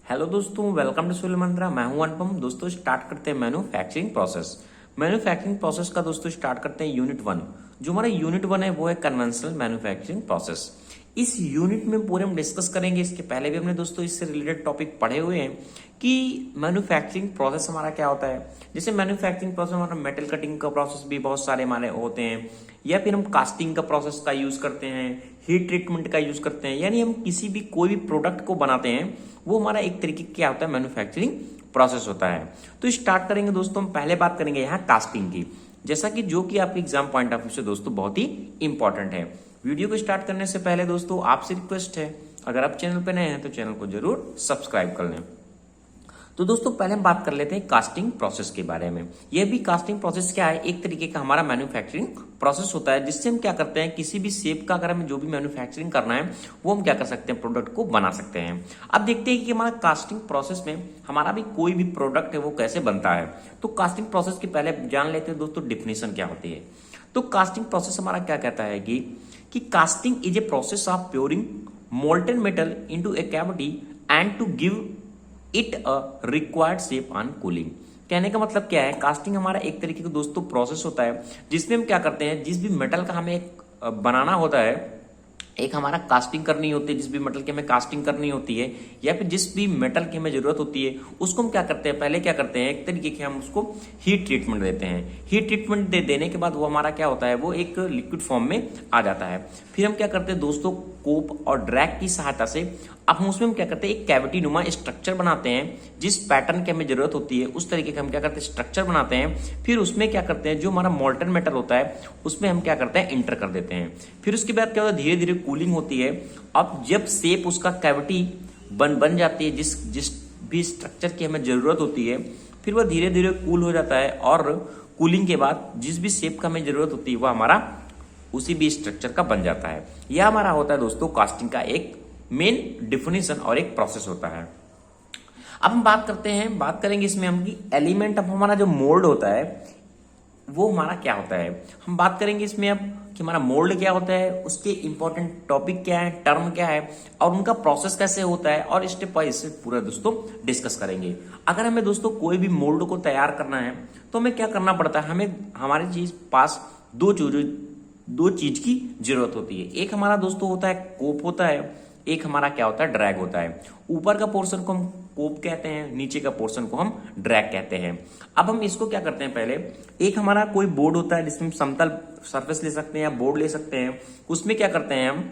Hello दोस्तों, welcome to सूर्य मंत्रा। मैं हूं अनुपम। दोस्तों स्टार्ट करते हैं मैन्युफैक्चरिंग प्रोसेस। मैन्युफैक्चरिंग प्रोसेस का दोस्तों स्टार्ट करते हैं यूनिट 1। जो हमारा यूनिट 1 है वो है कन्वेंशनल मैन्युफैक्चरिंग प्रोसेस। इस यूनिट में पूरे हम डिस्कस करेंगे। इसके पहले भी हमने दोस्तों इससे रिलेटेड टॉपिक पढ़े हुए हैं कि मैन्युफैक्चरिंग प्रोसेस हमारा क्या होता है। जैसे मैन्युफैक्चरिंग प्रोसेस हमारा मेटल कटिंग का प्रोसेस भी बहुत सारे हमारे होते हैं, या फिर हम कास्टिंग का प्रोसेस का यूज करते हैं, हीट ट्रीटमेंट का यूज करते हैं, यानी हम किसी भी कोई भी प्रोडक्ट को बनाते हैं वो हमारा एक तरीके क्या होता है, मैन्युफैक्चरिंग प्रोसेस होता है। तो स्टार्ट करेंगे दोस्तों, हम पहले बात करेंगे यहाँ कास्टिंग की, जैसा कि जो कि आपके एग्जाम पॉइंट ऑफ व्यू से दोस्तों बहुत ही इंपॉर्टेंट है। वीडियो को स्टार्ट करने से पहले दोस्तों आपसे रिक्वेस्ट है, अगर आप चैनल पर नए हैं तो चैनल को जरूर सब्सक्राइब कर लें। तो दोस्तों पहले हम बात कर लेते हैं कास्टिंग प्रोसेस के बारे में। यह भी कास्टिंग प्रोसेस क्या है, एक तरीके का हमारा मैन्युफैक्चरिंग प्रोसेस होता है, जिससे हम क्या करते हैं, किसी भी शेप का अगर हमें जो भी मैन्युफैक्चरिंग करना है वो हम क्या कर सकते हैं, प्रोडक्ट को बना सकते हैं। अब देखते हैं कि हमारा कास्टिंग प्रोसेस में हमारा भी कोई भी प्रोडक्ट है वो कैसे बनता है। तो कास्टिंग प्रोसेस के पहले जान लेते हैं दोस्तों डिफिनेशन क्या होती है। तो कास्टिंग प्रोसेस हमारा क्या कहता है कि casting is a process of pouring molten metal into a cavity and to give it a required shape on cooling. कहने का मतलब क्या है, कास्टिंग हमारा एक तरीके का दोस्तों प्रोसेस होता है जिसमें हम क्या करते हैं, जिस भी मेटल का हमें बनाना होता है, एक हमारा कास्टिंग करनी होती है, जिस भी मेटल की हमें कास्टिंग करनी होती है, या फिर जिस भी मेटल की हमें जरूरत होती है उसको हम क्या करते हैं, पहले क्या करते हैं, एक तरीके के हम उसको हीट ट्रीटमेंट देते हैं। हीट ट्रीटमेंट देने के बाद वो हमारा क्या होता है, वो एक लिक्विड फॉर्म में आ जाता है। फिर हम क्या करते हैं दोस्तों, कोप और ड्रैग की सहायता से अब हम उसमें क्या करते हैं, एक कैविटी नुमा स्ट्रक्चर बनाते हैं। जिस पैटर्न की हमें जरूरत होती है उस तरीके का हम क्या करते हैं, स्ट्रक्चर बनाते हैं। फिर उसमें क्या करते हैं, जो हमारा मोल्टन मेटल होता है उसमें हम क्या करते हैं, इंटर कर देते हैं। फिर उसके बाद क्या होता है, धीरे धीरे कूलिंग होती है। अब जब शेप उसका कैविटी बन जाती है, जिस भी स्ट्रक्चर की हमें जरूरत होती है, फिर वह धीरे धीरे कूल हो जाता है, और कूलिंग के बाद जिस भी शेप का हमें जरूरत होती है वह हमारा उसी भी स्ट्रक्चर का बन जाता है। यह हमारा होता है दोस्तों कास्टिंग का एक मेन डिफिनेशन और एक प्रोसेस होता है। अब हम बात करेंगे इसमें हम कि एलिमेंट ऑफ हमारा जो मोल्ड होता है वो हमारा क्या होता है। हम बात करेंगे इसमें अब कि हमारा मोल्ड क्या होता है, उसके इंपॉर्टेंट टॉपिक क्या है, टर्म क्या है, और उनका प्रोसेस कैसे होता है, और स्टेप वाइज से पूरा दोस्तों डिस्कस करेंगे। अगर हमें दोस्तों कोई भी मोल्ड को तैयार करना है तो हमें क्या करना पड़ता है, हमें हमारे चीज पास दो चीज की जरूरत होती है। एक हमारा दोस्तों होता है कोप होता है, एक हमारा क्या होता है, ड्रैग होता है। ऊपर का पोर्शन को हम कोप कहते हैं, नीचे का पोर्शन को हम ड्रैग कहते हैं। अब हम इसको क्या करते हैं, पहले एक हमारा कोई बोर्ड होता है जिसमें हम समतल सरफेस ले सकते हैं या बोर्ड ले सकते हैं। उसमें क्या करते हैं हम,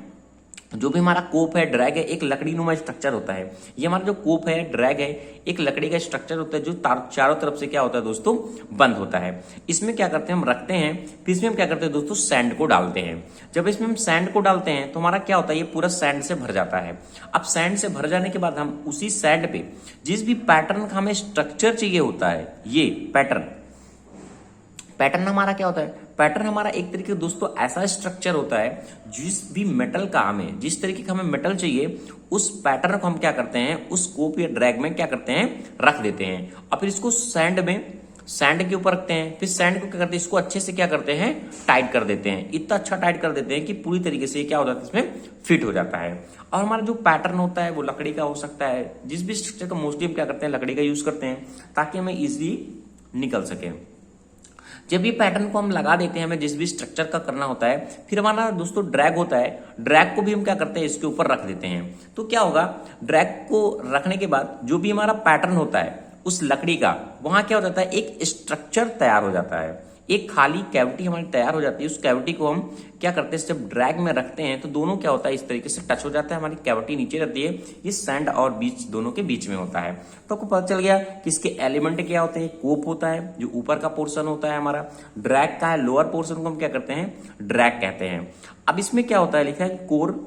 जो भी हमारा कोप है, ड्रैग है, एक लकड़ी नुमा स्ट्रक्चर होता है। ये हमारा जो कोप है, ड्रैग है, एक लकड़ी का स्ट्रक्चर होता है जो चारों तरफ से क्या होता है दोस्तों, बंद होता है। इसमें क्या करते हैं, हम रखते हैं। फिर इसमें हम क्या करते हैं दोस्तों, सैंड को डालते हैं। जब इसमें हम सैंड को डालते हैं तो हमारा क्या होता है, ये पूरा सैंड से भर जाता है। अब सैंड से भर जाने के बाद हम उसी सैंड पे जिस भी पैटर्न का हमें स्ट्रक्चर चाहिए होता है, ये पैटर्न हमारा क्या होता है, पैटर्न हमारा एक तरीके दोस्तों ऐसा स्ट्रक्चर होता है, जिस भी मेटल का हमें जिस तरीके का हमें मेटल चाहिए उस पैटर्न को हम क्या करते हैं, उस कोप या ड्रैग में क्या करते हैं, रख देते हैं। और फिर इसको सैंड के ऊपर रखते हैं। फिर सैंड को क्या करते हैं, इसको अच्छे से क्या करते हैं, टाइट कर देते हैं। इतना अच्छा टाइट कर देते हैं कि पूरी तरीके से क्या हो जाता है, इसमें फिट हो जाता है। और हमारा जो पैटर्न होता है वो लकड़ी का हो सकता है। जिस भी स्ट्रक्चर का मोस्टली हम क्या करते हैं, लकड़ी का यूज करते हैं ताकि हमें इजिली निकल सके। जब ये पैटर्न को हम लगा देते हैं, हमें जिस भी स्ट्रक्चर का करना होता है, फिर हमारा दोस्तों ड्रैग होता है। ड्रैग को भी हम क्या करते हैं, इसके ऊपर रख देते हैं। तो क्या होगा, ड्रैग को रखने के बाद जो भी हमारा पैटर्न होता है उस लकड़ी का, वहां क्या हो जाता है, एक स्ट्रक्चर तैयार हो जाता है। एक खाली कैविटी हमारी तैयार हो जाती है। उस कैविटी को हम क्या करते हैं, जब ड्रैग में रखते हैं तो दोनों क्या होता है, इस तरीके से टच हो जाता है। हमारी कैविटी नीचे रहती है, ये सैंड और बीच दोनों के बीच में होता है। तो आपको पता चल गया कि इसके एलिमेंट क्या होते हैं। कोप होता है जो ऊपर का पोर्शन होता है हमारा, ड्रैग का है लोअर पोर्शन को हम क्या करते हैं, ड्रैग कहते हैं। अब इसमें क्या होता है, लिखा है कोर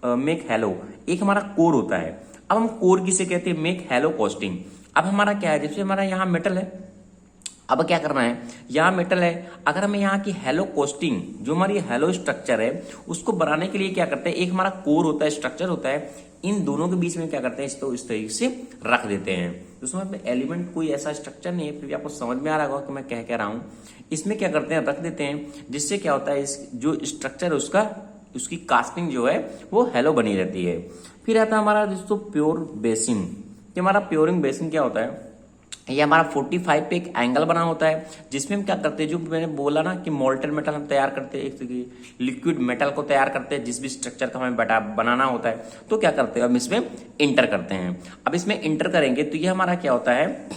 मेक हैलो, एक हमारा कोर होता है। अब हम कोर किसे कहते हैं, मेक हैलो कास्टिंग। अब हमारा क्या है, जैसे हमारा यहाँ मेटल है, अब क्या करना है, यहाँ मेटल है, अगर हमें यहाँ की हेलो कोस्टिंग जो हमारी हेलो स्ट्रक्चर है उसको बनाने के लिए क्या करते हैं, एक हमारा कोर होता है, स्ट्रक्चर होता है, इन दोनों के बीच में क्या करते हैं, इसको इस तरीके से रख देते हैं। उसमें एलिमेंट कोई ऐसा स्ट्रक्चर नहीं है, फिर भी आपको समझ में आ रहा होगा कि मैं कह रहा हूँ। इसमें क्या करते हैं, रख देते हैं, जिससे क्या होता है, इस जो स्ट्रक्चर है उसकी कास्टिंग जो है वो हेलो बनी रहती है। फिर आता है हमारा दोस्तों प्योर बेसिन। कि हमारा प्योरिंग बेसिन क्या होता है, ये हमारा 45 पे एक एंगल बना होता है, जिसमें हम क्या करते हैं, जो मैंने बोला ना कि मोल्टेन मेटल हम तैयार करते हैं, एक लिक्विड मेटल को तैयार करते हैं, जिस भी स्ट्रक्चर का हमें बनाना होता है, तो क्या करते हैं, हम इसमें इंटर करते हैं। अब इसमें इंटर करेंगे तो ये हमारा क्या होता है,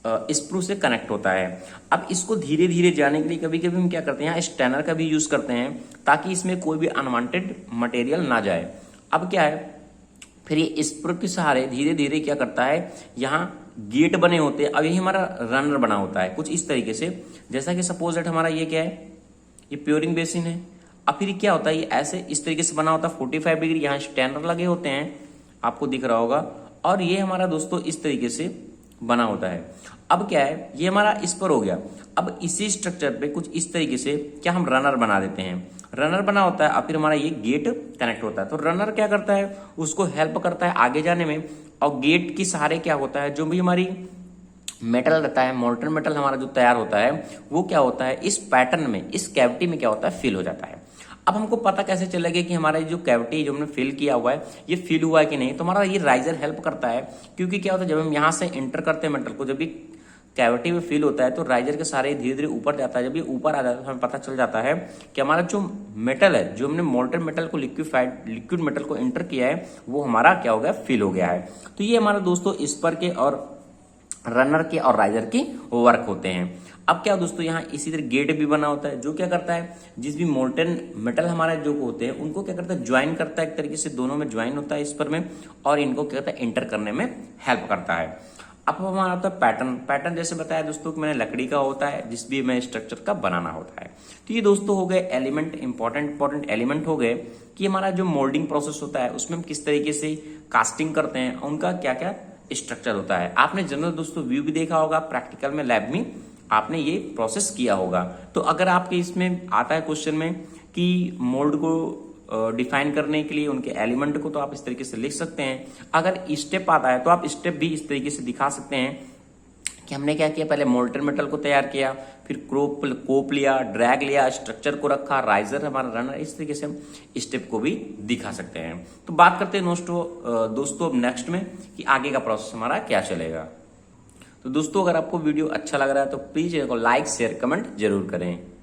स्प्रू से कनेक्ट होता है। अब इसको धीरे धीरे जाने के लिए कभी कभी हम क्या करते हैं, यहाँ स्टैनर का भी यूज करते हैं, ताकि इसमें कोई भी अनवांटेड मटेरियल ना जाए। अब क्या है, फिर ये स्प्रू के सहारे धीरे धीरे क्या करता है, यहाँ गेट बने होते हैं। अब ये हमारा रनर बना होता है कुछ इस तरीके से, जैसा कि सपोज दैट हमारा ये क्या है, ये प्योरिंग बेसिन है। अब फिर क्या होता है, ये ऐसे इस तरीके से बना होता है 45 डिग्री, यहाँ स्टैंडर लगे होते हैं, आपको दिख रहा होगा, और ये हमारा दोस्तों इस तरीके से बना होता है। अब क्या है, ये हमारा इस पर हो गया। अब इसी स्ट्रक्चर पे कुछ इस तरीके से क्या हम रनर बना देते हैं, रनर बना होता है। अब फिर हमारा ये गेट कनेक्ट होता है, तो रनर क्या करता है, उसको हेल्प करता है आगे जाने में, और गेट के सहारे क्या होता है, जो भी हमारी मेटल रहता है, मोल्टन मेटल हमारा जो तैयार होता है, वो क्या होता है, इस पैटर्न में, इस कैविटी में क्या होता है, फिल हो जाता है। अब हमको पता कैसे चलेगा कि हमारा जो कैविटी जो हमने फिल किया हुआ है, ये फिल हुआ है कि नहीं, तो हमारा ये राइजर हेल्प करता है। क्योंकि क्या होता है, जब हम यहाँ से इंटर करते हैं मेटल को, जब भी कैविटी में फिल होता है, तो राइजर के सारे धीरे धीरे ऊपर जाता है। जब ये ऊपर आ जाता है तो हमें पता चल जाता है कि हमारा जो मेटल है, जो हमने मोल्टन मेटल को लिक्विड मेटल को इंटर किया है, वो हमारा क्या हो गया, फिल हो गया है। तो ये हमारा दोस्तों स्पर के और रनर के और राइजर की वर्क होते हैं। अब क्या दोस्तों, यहाँ इसी तरह गेट भी बना होता है, जो क्या करता है, जिस भी मोल्टन मेटल हमारे जो होते हैं, उनको क्या करता है, ज्वाइन करता है, एक तरीके से दोनों में ज्वाइन होता है स्पर में, और इनको क्या करता है, इंटर करने में हेल्प करता है। अब हमारा होता है पैटर्न। पैटर्न जैसे बताया दोस्तों कि मैंने लकड़ी का होता है, जिस भी हमें स्ट्रक्चर का बनाना होता है। तो ये दोस्तों हो गए एलिमेंट, इंपॉर्टेंट एलिमेंट हो गए कि हमारा जो मोल्डिंग प्रोसेस होता है, उसमें हम किस तरीके से कास्टिंग करते हैं, उनका क्या क्या स्ट्रक्चर होता है। आपने जनरल दोस्तों व्यू भी देखा होगा, प्रैक्टिकल में लैब में आपने ये प्रोसेस किया होगा। तो अगर आपके इसमें आता है क्वेश्चन में कि मोल्ड को डिफाइन करने के लिए उनके एलिमेंट को, तो आप इस तरीके से लिख सकते हैं। अगर स्टेप आता है तो आप स्टेप भी इस तरीके से दिखा सकते हैं कि हमने क्या किया, पहले मोल्टन मेटल को तैयार किया, फिर कोप लिया, ड्रैग लिया, स्ट्रक्चर को रखा, राइजर हमारा रनर, इस तरीके से हम स्टेप को भी दिखा सकते हैं। तो बात करते हैं दोस्तों अब नेक्स्ट में कि आगे का प्रोसेस हमारा क्या चलेगा। तो दोस्तों अगर आपको वीडियो अच्छा लग रहा है तो प्लीज इसको लाइक शेयर कमेंट जरूर करें।